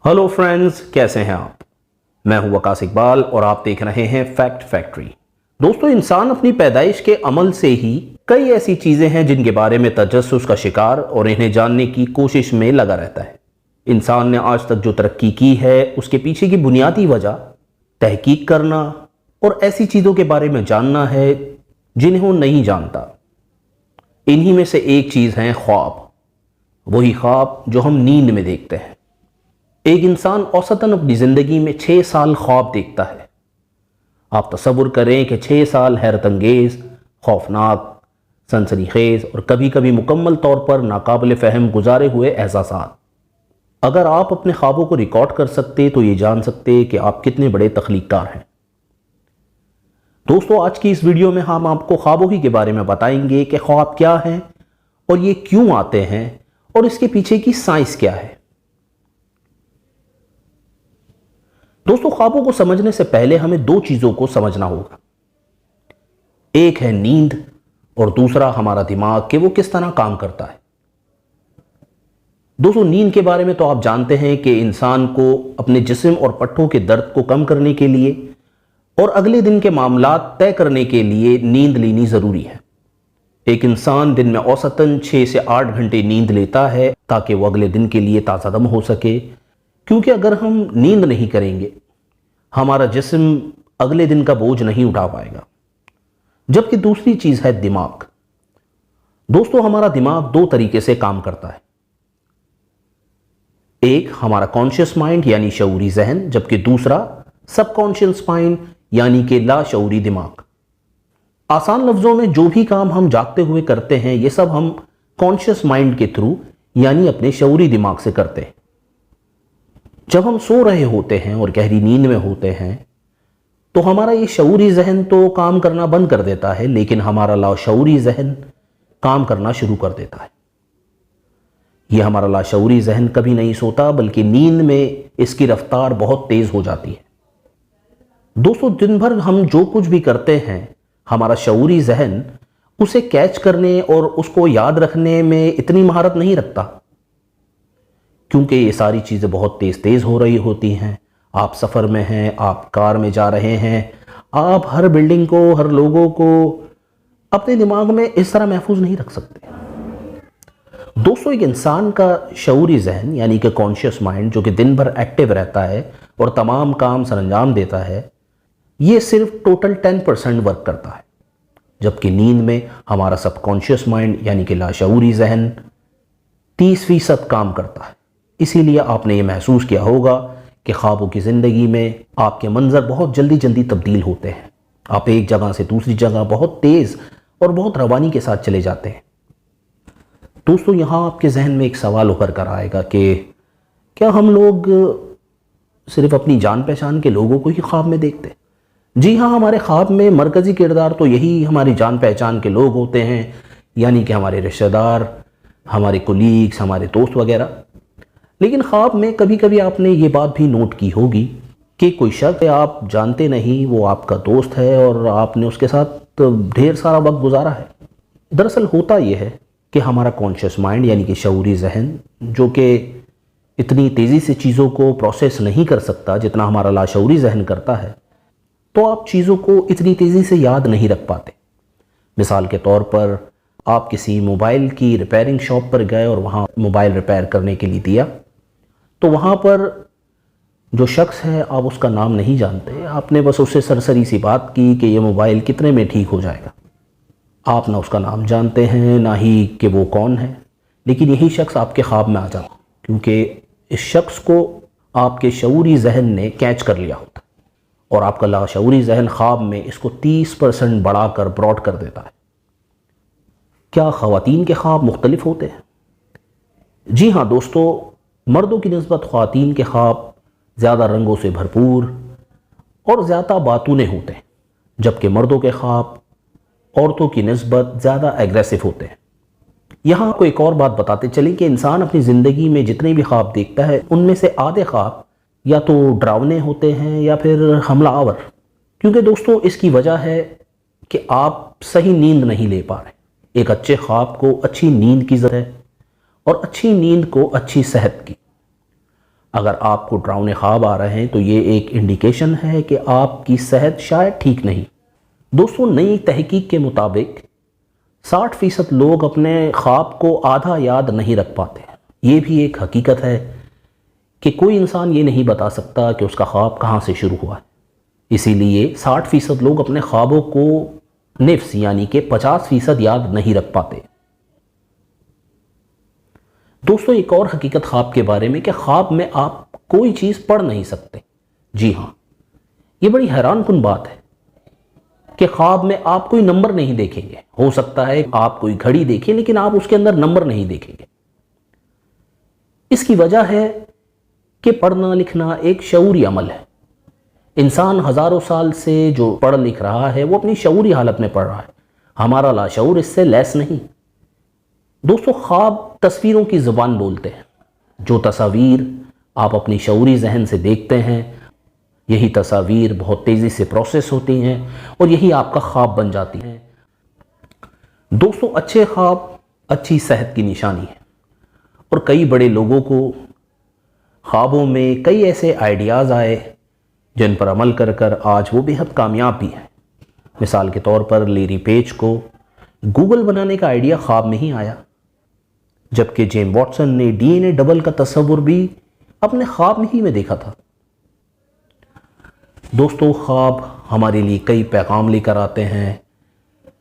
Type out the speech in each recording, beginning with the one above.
Hello friends, कैसे हैं आप। मैं हूं वकास इकबाल और आप देख रहे हैं फैक्ट फैक्ट्री। दोस्तों, इंसान अपनी पैदाइश के अमल से ही कई ऐसी चीजें हैं जिनके बारे में तजस्सुस का शिकार और इन्हें जानने की कोशिश में लगा रहता है। इंसान ने आज तक जो तरक्की की है उसके पीछे की बुनियादी वजह तहकीक करना और ऐसी चीजों के बारे में जानना है जिन्हें वो नहीं जानता। इन्हीं में से एक चीज है ख्वाब। वही ख्वाब जो हम नींद में देखते हैं। एक इंसान औसतन अपनी ज़िंदगी में 6 साल ख्वाब देखता है। आप तसव्वुर करें कि 6 साल हैरत अंगेज़, खौफनाक, सनसनीखेज़ और कभी कभी मुकम्मल तौर पर नाकाबिल फ़हम गुजारे हुए एहसासात। अगर आप अपने ख्वाबों को रिकॉर्ड कर सकते तो ये जान सकते कि आप कितने बड़े तख्लीक़कार हैं। दोस्तों, आज की इस वीडियो में हम आपको ख्वाबों ही के बारे में बताएंगे कि ख्वाब क्या हैं और ये क्यों आते हैं और इसके पीछे की साइंस क्या है। दोस्तों, ख्वाबों को समझने से पहले हमें 2 चीजों को समझना होगा। एक है नींद और दूसरा हमारा दिमाग कि वो किस तरह काम करता है। दोस्तों, नींद के बारे में तो आप जानते हैं कि इंसान को अपने जिस्म और पट्टों के दर्द को कम करने के लिए और अगले दिन के मामलात तय करने के लिए नींद लेनी जरूरी है। एक इंसान दिन में औसतन 6 से 8 घंटे नींद लेता है ताकि वो अगले दिन के लिए ताज़ादम हो सके, क्योंकि अगर हम नींद नहीं करेंगे हमारा जिस्म अगले दिन का बोझ नहीं उठा पाएगा। जबकि दूसरी चीज है दिमाग। दोस्तों, हमारा दिमाग 2 तरीके से काम करता है। एक हमारा कॉन्शियस माइंड यानी शऊरी जहन, जबकि दूसरा सबकॉन्शियस माइंड यानी कि लाशऊरी दिमाग। आसान लफ्जों में जो भी काम हम जागते हुए करते हैं ये सब हम कॉन्शियस माइंड के थ्रू यानी अपने शऊरी दिमाग से करते हैं। जब हम सो रहे होते हैं और गहरी नींद में होते हैं तो हमारा ये शऊरी जहन तो काम करना बंद कर देता है, लेकिन हमारा लाशऊरी जहन काम करना शुरू कर देता है। ये हमारा लाशऊरी जहन कभी नहीं सोता, बल्कि नींद में इसकी रफ्तार बहुत तेज हो जाती है। दोस्तों, दिन भर हम जो कुछ भी करते हैं हमारा शऊरी जहन उसे कैच करने और उसको याद रखने में इतनी महारत नहीं रखता, क्योंकि ये सारी चीज़ें बहुत तेज़ तेज़ हो रही होती हैं। आप सफ़र में हैं, आप कार में जा रहे हैं, आप हर बिल्डिंग को, हर लोगों को अपने दिमाग में इस तरह महफूज नहीं रख सकते। दोस्तों, एक इंसान का शऊरी जहन यानी कि कॉन्शियस माइंड जो कि दिन भर एक्टिव रहता है और तमाम काम सरंजाम देता है, ये सिर्फ टोटल 10% वर्क करता है। जबकि नींद में हमारा सबकॉन्शियस माइंड यानी कि लाशऊरी जहन 30% काम करता है। इसीलिए आपने ये महसूस किया होगा कि ख्वाबों की ज़िंदगी में आपके मंजर बहुत जल्दी जल्दी तब्दील होते हैं। आप एक जगह से दूसरी जगह बहुत तेज़ और बहुत रवानी के साथ चले जाते हैं। दोस्तों, यहाँ आपके जहन में एक सवाल उभर कर आएगा कि क्या हम लोग सिर्फ अपनी जान पहचान के लोगों को ही ख्वाब में देखते हैं? जी हाँ, हमारे ख्वाब में मरकज़ी किरदार तो यही हमारी जान पहचान के लोग होते हैं, यानी कि हमारे रिश्तेदार, हमारे कोलीग्स, हमारे दोस्त वगैरह। लेकिन ख्वाब में कभी कभी आपने ये बात भी नोट की होगी कि कोई शख्स आप जानते नहीं, वो आपका दोस्त है और आपने उसके साथ ढेर सारा वक्त गुजारा है। दरअसल होता यह है कि हमारा कॉन्शियस माइंड यानी कि शऊरी जहन जो कि इतनी तेज़ी से चीज़ों को प्रोसेस नहीं कर सकता जितना हमारा लाशऊरी जहन करता है, तो आप चीज़ों को इतनी तेज़ी से याद नहीं रख पाते। मिसाल के तौर पर आप किसी मोबाइल की रिपेयरिंग शॉप पर गए और वहाँ मोबाइल रिपेयर करने के लिए दिया, तो वहाँ पर जो शख्स है आप उसका नाम नहीं जानते। आपने बस उससे सरसरी सी बात की कि ये मोबाइल कितने में ठीक हो जाएगा। आप ना उसका नाम जानते हैं ना ही कि वो कौन है, लेकिन यही शख्स आपके ख्वाब में आ जाता, क्योंकि इस शख्स को आपके शऊरी जहन ने कैच कर लिया होता और आपका लाशऊरी जहन ख्वाब में इसको 30% बढ़ाकर ब्रॉड कर देता है। क्या ख़वातीन के ख्वाब मुख्तलिफ होते हैं? जी हाँ दोस्तों, मर्दों की निस्बत ख़वातीन के ख्वाब ज़्यादा रंगों से भरपूर और ज़्यादा बातूने होते हैं, जबकि मर्दों के ख्वाब औरतों की निस्बत ज़्यादा एग्रेसिव होते हैं। यहाँ आपको एक और बात बताते चलें कि इंसान अपनी ज़िंदगी में जितने भी ख्वाब देखता है उनमें से आधे ख्वाब या तो डरावने होते हैं या फिर हमलावर। क्योंकि दोस्तों, इसकी वजह है कि आप सही नींद नहीं ले पा रहे। एक अच्छे ख्वाब को अच्छी नींद की ज़रूरत है और अच्छी नींद को अच्छी सेहत की। اگر آپ کو ڈراؤنے خواب آ رہے ہیں تو یہ ایک انڈیکیشن ہے کہ آپ کی صحت شاید ٹھیک نہیں۔ دوستوں، نئی تحقیق کے مطابق 60% لوگ اپنے خواب کو آدھا یاد نہیں رکھ پاتے۔ یہ بھی ایک حقیقت ہے کہ کوئی انسان یہ نہیں بتا سکتا کہ اس کا خواب کہاں سے شروع ہوا ہے۔ اسی لیے 60% لوگ اپنے خوابوں کو نفس یعنی کہ 50% یاد نہیں رکھ پاتے۔ دوستو، ایک اور حقیقت خواب کے بارے میں کہ خواب میں آپ کوئی چیز پڑھ نہیں سکتے۔ جی ہاں، یہ بڑی حیران کن بات ہے کہ خواب میں آپ کوئی نمبر نہیں دیکھیں گے۔ ہو سکتا ہے آپ کوئی گھڑی دیکھیں لیکن آپ اس کے اندر نمبر نہیں دیکھیں گے۔ اس کی وجہ ہے کہ پڑھنا لکھنا ایک شعوری عمل ہے۔ انسان ہزاروں سال سے جو پڑھ لکھ رہا ہے وہ اپنی شعوری حالت میں پڑھ رہا ہے۔ ہمارا لاشعور اس سے لیس نہیں۔ دوستو، خواب تصویروں کی زبان بولتے ہیں۔ جو تصاویر آپ اپنی شعوری ذہن سے دیکھتے ہیں، یہی تصاویر بہت تیزی سے پروسیس ہوتی ہیں اور یہی آپ کا خواب بن جاتی ہیں۔ دوستو، اچھے خواب اچھی صحت کی نشانی ہے، اور کئی بڑے لوگوں کو خوابوں میں کئی ایسے آئیڈیاز آئے جن پر عمل کر کر آج وہ بے حد کامیاب بھی ہیں۔ مثال کے طور پر لیری پیج کو گوگل بنانے کا آئیڈیا خواب میں ہی آیا، جبکہ جیم واٹسن نے ڈی این اے ڈبل کا تصور بھی اپنے خواب میں ہی میں دیکھا تھا۔ دوستو، خواب ہمارے لیے کئی پیغام لے کر آتے ہیں،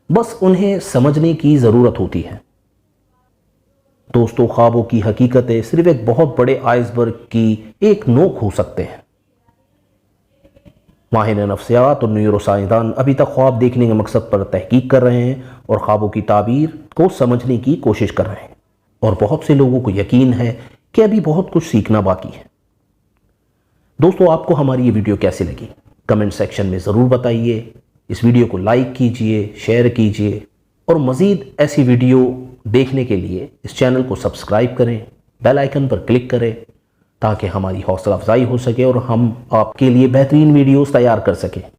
بس انہیں سمجھنے کی ضرورت ہوتی ہے۔ دوستو، خوابوں کی حقیقتیں صرف ایک بہت بڑے آئس برگ کی ایک نوک ہو سکتے ہیں۔ ماہر نفسیات اور نیورو سائنسدان ابھی تک خواب دیکھنے کے مقصد پر تحقیق کر رہے ہیں اور خوابوں کی تعبیر کو سمجھنے کی کوشش کر رہے ہیں، اور بہت سے لوگوں کو یقین ہے کہ ابھی بہت کچھ سیکھنا باقی ہے۔ دوستو، آپ کو ہماری یہ ویڈیو کیسی لگی؟ کمنٹ سیکشن میں ضرور بتائیے۔ اس ویڈیو کو لائک کیجئے، شیئر کیجئے، اور مزید ایسی ویڈیو دیکھنے کے لیے اس چینل کو سبسکرائب کریں، بیل آئیکن پر کلک کریں تاکہ ہماری حوصلہ افزائی ہو سکے اور ہم آپ کے لیے بہترین ویڈیوز تیار کر سکیں۔